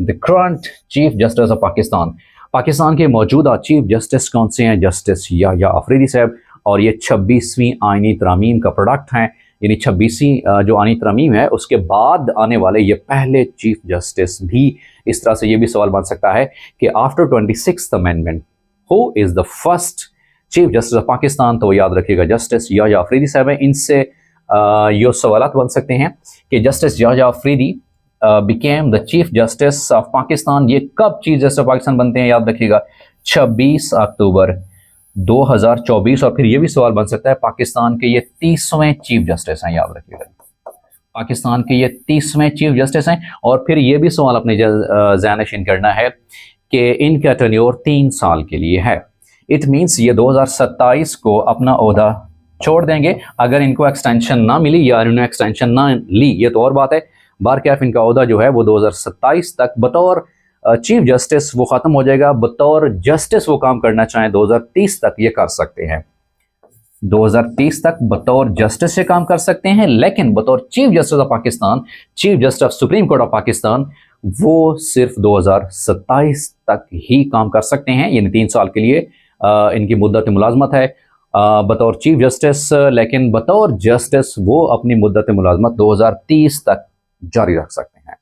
The current chief justice of Pakistan. Pakistan के मौजूदा chief justice कौन से हैं? जस्टिस याह्या अफरीदी साहब, और ये 26वीं आईनी तरमीम का प्रोडक्ट हैं। यानी 26वीं जो आईनी तरमीम है उसके बाद आने वाले ये पहले चीफ जस्टिस भी। इस तरह से ये भी सवाल बन सकता है कि after 26th amendment who is the first chief justice of Pakistan? तो याद रखिएगा जस्टिस याह्या अफरीदी साहब हैं। इनसे ये सवाल बन सकते हैं कि justice Yahya Afridi became the chief justice of Pakistan. ये कब चीफ जस्टिस ऑफ पाकिस्तान बनते हैं? याद रखिएगा 26 अक्टूबर 2024। और फिर ये भी सवाल बन सकता है पाकिस्तान के ये 30वें चीफ जस्टिस हैं। याद रखिएगा पाकिस्तान के ये 30वें चीफ जस्टिस हैं। और फिर ये भी सवाल अपने ज़हन करना है कि इनका टेन्योर 3 साल के लिए है। इट मीन्स ये 2027 को अपना ओहदा छोड़ देंगे अगर इनको एक्सटेंशन ना मिली या इन्होंने एक्सटेंशन ना ली, ये तो और बात है। बारकैफ इनका ओहदा जो है वो 2027 तक बतौर चीफ जस्टिस वो ख़त्म हो जाएगा। बतौर जस्टिस वो काम करना चाहें 2030 तक ये कर सकते हैं। 2030 तक बतौर जस्टिस से काम कर सकते हैं, लेकिन बतौर chief justice of Pakistan, chief justice of supreme court of Pakistan, वो सिर्फ 2027 तक ही काम कर सकते हैं। यानी 3 साल के लिए इनकी मुद्दत मुलाजमत है बतौर चीफ जस्टिस, लेकिन बतौर जस्टिस वो अपनी मुद्दत मुलाजमत 2030 तक जारी रख सकते हैं।